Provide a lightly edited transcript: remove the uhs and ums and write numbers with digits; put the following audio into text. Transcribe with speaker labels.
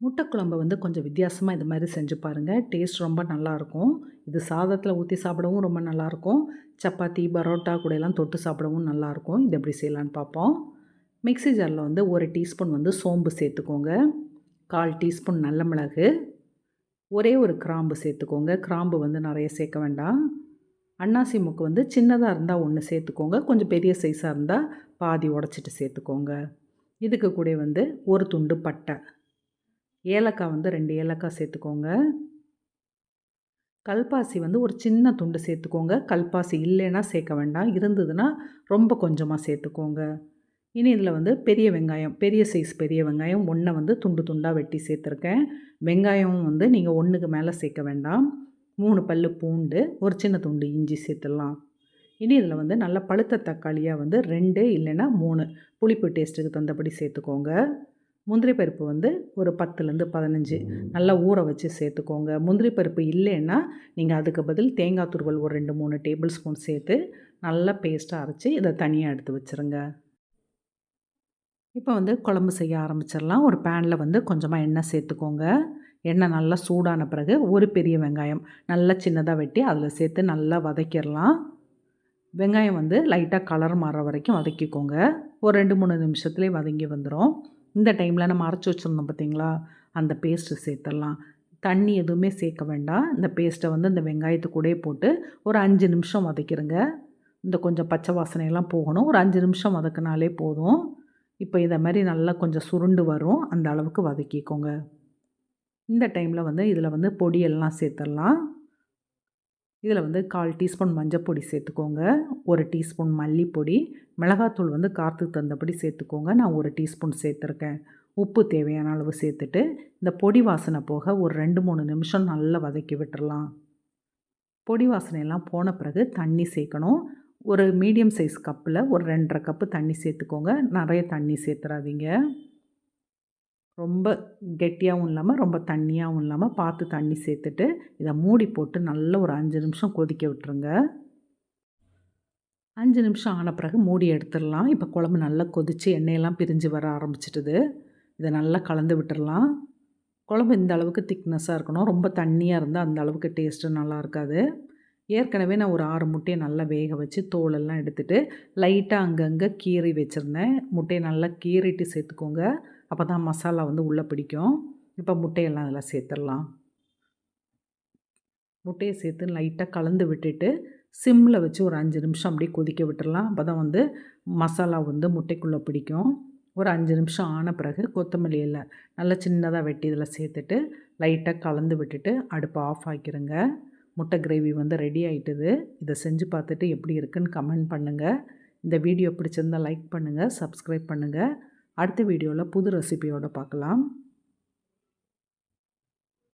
Speaker 1: முட்டை குழம்பு வந்து கொஞ்சம் வித்தியாசமா இது மாரி செஞ்சு பாருங்க. டேஸ்ட் ரொம்ப நல்லாயிருக்கும். இது சாதத்தில ஊத்தி சாப்பிடவும் ரொம்ப நல்லாயிருக்கும். சப்பாத்தி, பரோட்டா கூடலாம் தொட்டு சாப்பிடவும் நல்லாயிருக்கும். இது எப்படி செய்யலான்னு பார்ப்போம். மிக்ஸி ஜாரில வந்து 1 டீஸ்பூன் வந்து சோம்பு சேர்த்துக்கோங்க. 1/4 டீஸ்பூன் நல்ல மிளகு, ஒரே ஒரு கிராம்பு சேர்த்துக்கோங்க. கிராம்பு வந்து நெறைய சேர்க்க வேண்டாம். அன்னாசி மொக்கு வந்து சின்னதா இருந்தா 1 சேர்த்துக்கோங்க. கொஞ்சம் பெரிய சைஸா இருந்தா பாதி உடைச்சிட்டு சேர்த்துக்கோங்க. இதுக்கு கூட வந்து 1 துண்டு பட்டை. ஏலக்காய் வந்து 2 ஏலக்காய் சேர்த்துக்கோங்க. கல்பாசி வந்து ஒரு சின்ன துண்டு சேர்த்துக்கோங்க. கல்பாசி இல்லைன்னா சேர்க்க வேண்டாம். இருந்ததுன்னா ரொம்ப கொஞ்சமா சேர்த்துக்கோங்க. இனி இதில வந்து பெரிய வெங்காயம், பெரிய சைஸ் பெரிய வெங்காயம் 1 வந்து துண்டு துண்டா வெட்டி சேர்த்துருக்கேன். வெங்காயம் வந்து நீங்க 1க்கு மேல சேர்க்க வேண்டாம். 3 பல்லு பூண்டு, ஒரு சின்ன துண்டு இஞ்சி சேர்த்துடலாம். இனி இதில வந்து நல்ல பழுத்த தக்காளியா வந்து 2 இல்லைன்னா 3 புளிப்பு டேஸ்ட்டுக்கு தகுந்தபடி சேர்த்துக்கோங்க. முந்திரி பருப்பு வந்து ஒரு 10லேருந்து 15 நல்லா ஊற வச்சு சேர்த்துக்கோங்க. முந்திரி பருப்பு இல்லைன்னா, நீங்க அதுக்கு பதில் தேங்காய் துருவல் ஒரு 2, 3 டேபிள் ஸ்பூன் சேர்த்து நல்லா பேஸ்ட்டா அரைச்சு இத தனியா எடுத்து வச்சுருங்க. இப்போ வந்து குழம்பு செய்ய ஆரம்பிச்சிடலாம். ஒரு பேன்ல வந்து கொஞ்சமா எண்ணெய் சேர்த்துக்கோங்க. எண்ணெய் நல்லா சூடான பிறகு ஒரு பெரிய வெங்காயம் நல்லா சின்னதா வெட்டி அதில சேர்த்து நல்லா வதக்கிடலாம். வெங்காயம் வந்து லைட்டா கலர் மாறுற வரைக்கும் வதக்கிக்கோங்க. ஒரு 2, 3 நிமிஷத்துலேயே வதங்கி வந்துரும். இந்த டைமில் நம்ம அரைச்சு வச்சுருந்தோம் பார்த்தீங்களா, அந்த பேஸ்ட்டு சேர்த்துடலாம். தண்ணி எதுவுமே சேர்க்க வேண்டாம். இந்த பேஸ்ட்டை வந்து இந்த வெங்காயத்து கூடயே போட்டு ஒரு 5 நிமிஷம் வதக்கிருங்க. இந்த கொஞ்சம் பச்சை வாசனையெல்லாம் போகணும். ஒரு 5 நிமிஷம் வதக்குனாலே போதும். இப்போ இதை மாதிரி நல்லா கொஞ்சம் சுருண்டு வரும். அந்த அளவுக்கு வதக்கிக்கோங்க. இந்த டைமில் வந்து இதில் வந்து பொடியெல்லாம் சேர்த்துடலாம். இதில் வந்து 1/4 டீஸ்பூன் மஞ்சப்பொடி சேர்த்துக்கோங்க. 1 டீஸ்பூன் மல்லிப்பொடி, மிளகாத்தூள் வந்து காரத்துக்கு தகுந்தபடி சேர்த்துக்கோங்க. நான் 1 டீஸ்பூன் சேர்த்துருக்கேன். உப்பு தேவையான அளவு சேர்த்துட்டு, இந்த பொடி வாசனை போக ஒரு 2, 3 நிமிஷம் நல்லா வதக்கி விட்டுறலாம். பொடி வாசனையெல்லாம் போன பிறகு தண்ணி சேர்க்கணும். ஒரு மீடியம் சைஸ் கப்பில் ஒரு 2 1/2 கப்பு தண்ணி சேர்த்துக்கோங்க. நிறைய தண்ணி சேர்த்துறாதீங்க. ரொம்ப கெட்டியாகவும் இல்லாம, ரொம்ப தண்ணியாவும் இல்லாம பார்த்து தண்ணி சேர்த்துட்டு, இத மூடி போட்டு நல்லா ஒரு 5 நிமிஷம் கொதிக்க விட்டுருங்க. 5 நிமிஷம் ஆன பிறகு மூடி எடுத்துடலாம். இப்போ குழம்பு நல்லா கொதிச்சு எண்ணெயெல்லாம் பிரிஞ்சு வர ஆரம்பிச்சிட்டுது. இத நல்லா கலந்து விட்டுறலாம். குழம்பு இந்த அளவுக்கு திக்னஸா இருக்கணும். ரொம்ப தண்ணியா இருந்தா அந்த அளவுக்கு டேஸ்ட்டு நல்லா இருக்காது. ஏற்கனவே நான் ஒரு 6 முட்டைய நல்லா வேக வச்சு தோலெல்லாம் எடுத்துட்டு, லைட்டா அங்கங்க கீறி வச்சுருந்தேன். முட்டைய நல்லா கீறிட்டு சேர்த்துக்கோங்க. அப்போ தான் மசாலா வந்து உள்ளே பிடிக்கும். இப்போ முட்டையெல்லாம் அதில் சேர்த்துடலாம். முட்டைய சேர்த்து லைட்டா கலந்து விட்டுட்டு, சிம்மில் வச்சு ஒரு 5 நிமிஷம் அப்படியே கொதிக்க விட்டுறலாம். அப்போ தான் வந்து மசாலா வந்து முட்டைக்குள்ளே பிடிக்கும். ஒரு 5 நிமிஷம் ஆன பிறகு கொத்தமல்லி இலை நல்லா சின்னதா வெட்டி இதில் சேர்த்துட்டு, லைட்டா கலந்து விட்டுட்டு அடுப்பை ஆஃப் ஆக்கிருங்க. முட்டை கிரேவி வந்து ரெடி ஆயிட்டுது. இதை செஞ்சு பார்த்துட்டு எப்படி இருக்குன்னு கமெண்ட் பண்ணுங்கள். இந்த வீடியோ பிடிச்சிருந்தா லைக் பண்ணுங்கள், சப்ஸ்கிரைப் பண்ணுங்கள். அடுத்த வீடியோவில் புது ரெசிபியோடு பார்க்கலாம்.